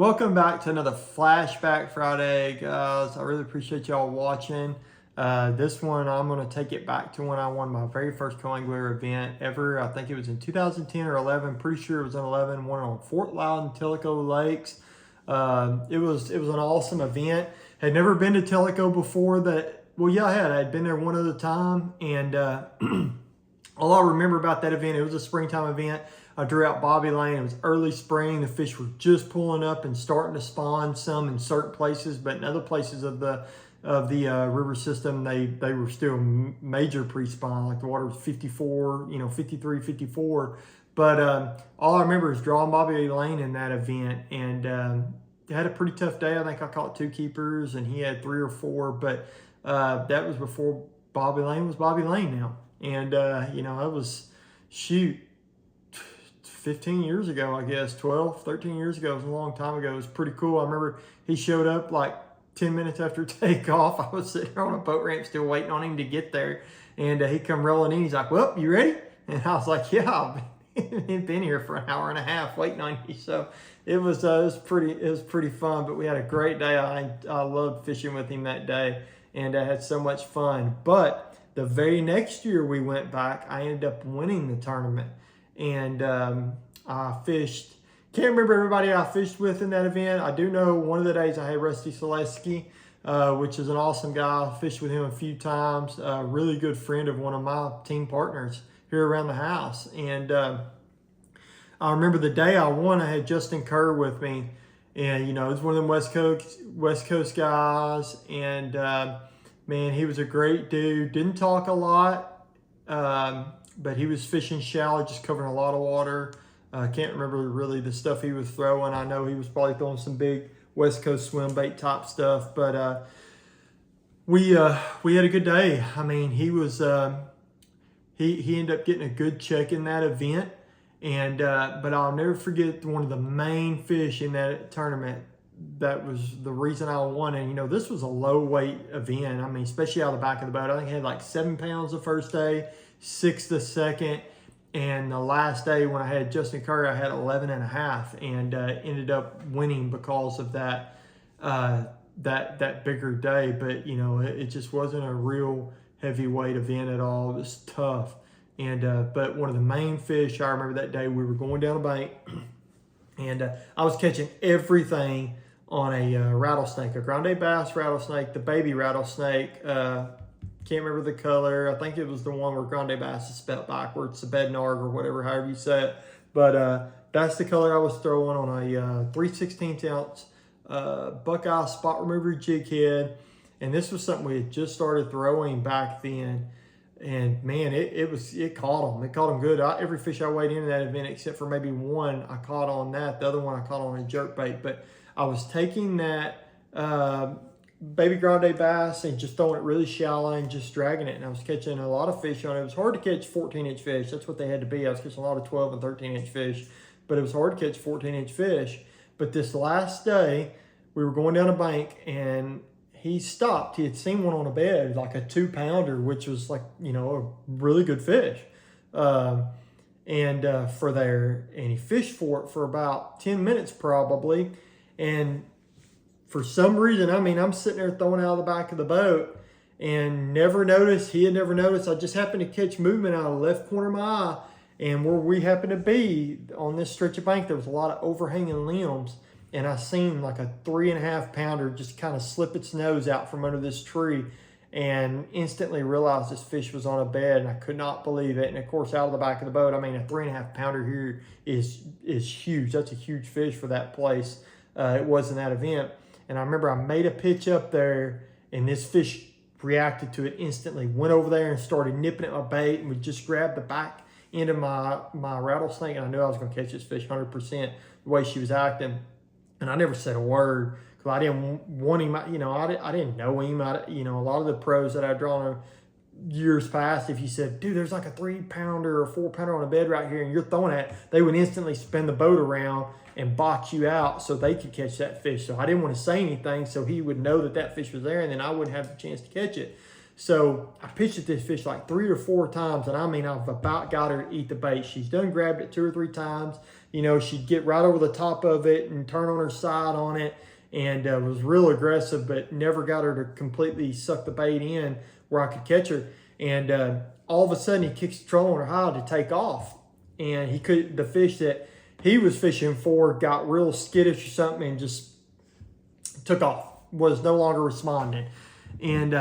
Welcome back to another Flashback Friday, guys. I really appreciate y'all watching. This one, I'm going to take it back to when I won my very first co-angler event ever. I think it was in 2010 or 11. Pretty sure it was in 11. Won on Fort Loudon, Tellico Lakes. It was an awesome event. Had never been to Tellico before. I had. I'd been there one other time, and all I remember about that event, it was a springtime event. I drew out Bobby Lane. It was early spring. The fish were just pulling up and starting to spawn, some in certain places, but in other places of the river system, they were still major pre-spawn. Like the water was 54, 53, 54. But all I remember is drawing Bobby Lane in that event, and had a pretty tough day. I think I caught 2 keepers, and he had 3 or 4. But that was before Bobby Lane was Bobby Lane now, and it was 15 years ago, I guess, 12, 13 years ago. It was a long time ago. It was pretty cool. I remember he showed up like 10 minutes after takeoff. I was sitting there on a boat ramp still waiting on him to get there. And he come rolling in. He's like, "Well, you ready?" And I was like, "Yeah, I've been here for an hour and a half waiting on you." So it was pretty fun, but we had a great day. I loved fishing with him that day, and I had so much fun. But the very next year we went back, I ended up winning the tournament. And I fished, can't remember everybody I fished with in that event. I do know one of the days I had Rusty Selesky, which is an awesome guy. I fished with him a few times. A really good friend of one of my team partners here around the house. And I remember the day I won, I had Justin Kerr with me. And, it was one of them West Coast guys. And, man, he was a great dude. Didn't talk a lot. But he was fishing shallow, just covering a lot of water. I can't remember really the stuff he was throwing. I know he was probably throwing some big West Coast swim bait type stuff. But we had a good day. I mean, he ended up getting a good check in that event. And but I'll never forget one of the main fish in that tournament. That was the reason I won. And, this was a low weight event. I mean, especially out of the back of the boat. I think I had like 7 pounds the first day, 6 the second. And the last day when I had Justin Curry, I had 11 and a half, and ended up winning because of that, that bigger day. But, it just wasn't a real heavyweight event at all. It was tough. And, but one of the main fish, I remember that day we were going down a bank, and I was catching everything on a rattlesnake, a grande bass rattlesnake, the baby rattlesnake. Can't remember the color. I think it was the one where grande bass is spelled backwards, the bednarg or whatever, however you say it. But that's the color I was throwing on a 3/16 ounce Buckeye spot remover jig head. And this was something we had just started throwing back then. And man, it caught them. It caught them good. Every fish I weighed in that event, except for maybe one, I caught on that. The other one I caught on a jerkbait. But I was taking that baby grande bass and just throwing it really shallow and just dragging it. And I was catching a lot of fish on it. It was hard to catch 14-inch fish. That's what they had to be. I was catching a lot of 12 and 13-inch fish, but it was hard to catch 14-inch fish. But this last day, we were going down a bank, and he stopped. He had seen one on a bed, like a 2-pounder, which was like, a really good fish. For there, and he fished for it for about 10 minutes probably. And for some reason, I'm sitting there throwing out of the back of the boat and never noticed. He had never noticed. I just happened to catch movement out of the left corner of my eye. And where we happened to be on this stretch of bank, there was a lot of overhanging limbs. And I seen like a 3.5-pounder just kind of slip its nose out from under this tree, and instantly realized this fish was on a bed, and I could not believe it. And of course, out of the back of the boat, a 3.5-pounder here is huge. That's a huge fish for that place. It was in that event. And I remember I made a pitch up there, and this fish reacted to it instantly, went over there and started nipping at my bait, and would just grab the back end of my rattlesnake. And I knew I was going to catch this fish 100% the way she was acting. And I never said a word because I didn't want him. I didn't know him. A lot of the pros that I'd drawn years past, if you said, "Dude, there's like a 3-pounder or 4-pounder on a bed right here," and you're throwing it, they would instantly spin the boat around and box you out so they could catch that fish. So I didn't want to say anything so he would know that fish was there, and then I wouldn't have the chance to catch it. So I pitched at this fish like 3 or 4 times, and I mean, I've about got her to eat the bait. She's done grabbed it 2 or 3 times. You know, she'd get right over the top of it and turn on her side on it, and was real aggressive, but never got her to completely suck the bait in where I could catch her. And all of a sudden, he kicks the trolling motor high to take off, and the fish that he was fishing for got real skittish or something and just took off, was no longer responding. And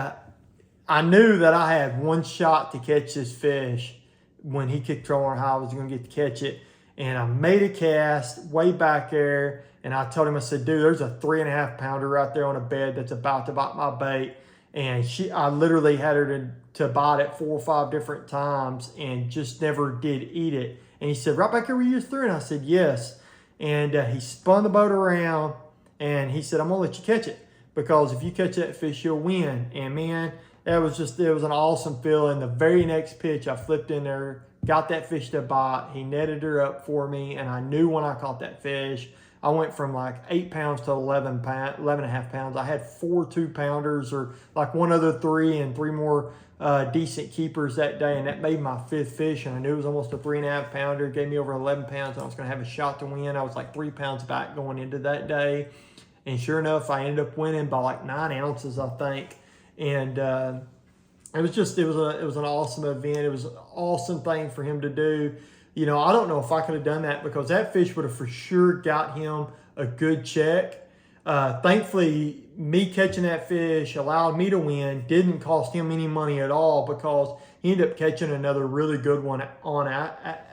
I knew that I had one shot to catch this fish. When he kicked trolling high, I was going to get to catch it. And I made a cast way back there, and I told him, I said, dude, there's a 3.5 pounder right there on a bed that's about to bite my bait. And I literally had her to bite it 4 or 5 different times and just never did eat it. And he said, right back here where you was through? And I said, yes. And he spun the boat around, and he said, I'm going to let you catch it, because if you catch that fish, you'll win. And man, it was an awesome feeling. The very next pitch, I flipped in there, got that fish to bite. He netted her up for me, and I knew when I caught that fish, I went from like 8 pounds to 11.5 pounds. I had 4 2-pounders, or like one other 3 and 3 more decent keepers that day, and that made my 5th fish, and I knew it was almost a 3.5 pounder. It gave me over 11 pounds, and I was going to have a shot to win. I was like 3 pounds back going into that day, and sure enough, I ended up winning by like 9 ounces, I think. And it was an awesome event. It was an awesome thing for him to do. You know, I don't know if I could have done that, because that fish would have for sure got him a good check. Thankfully, me catching that fish allowed me to win. Didn't cost him any money at all, because he ended up catching another really good one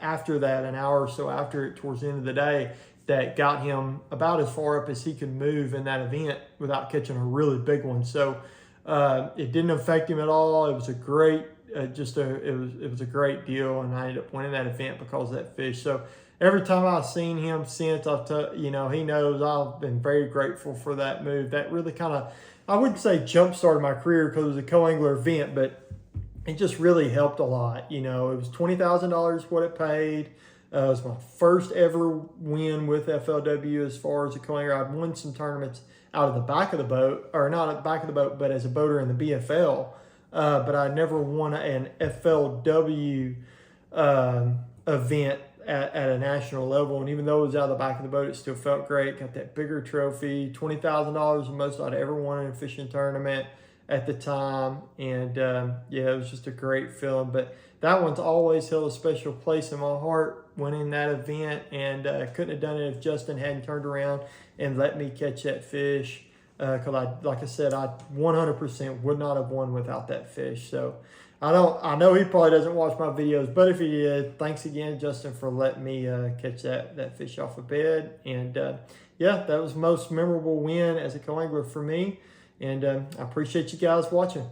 after that, an hour or so after it, towards the end of the day, that got him about as far up as he could move in that event without catching a really big one. So it didn't affect him at all. It was a great, it was a great deal, and I ended up winning that event because of that fish. So every time I've seen him since, he knows I've been very grateful for that move. That really kind of, I wouldn't say jump started my career, because it was a co-angler event, but it just really helped a lot. You know, it was $20,000 what it paid. It was my first ever win with FLW as far as a co-angler. I'd won some tournaments out of the back of the boat, or not at the back of the boat, but as a boater in the BFL. But I never won an FLW event at a national level. And even though it was out of the back of the boat, it still felt great. Got that bigger trophy, $20,000, the most I'd ever won in a fishing tournament at the time. And yeah, it was just a great feeling. But that one's always held a special place in my heart, winning that event. And I couldn't have done it if Justin hadn't turned around and let me catch that fish. Because like I said, I 100% would not have won without that fish. So I know he probably doesn't watch my videos, but if he did, thanks again, Justin, for letting me catch that fish off a bed. And yeah, that was the most memorable win as a co-angler for me. And I appreciate you guys watching.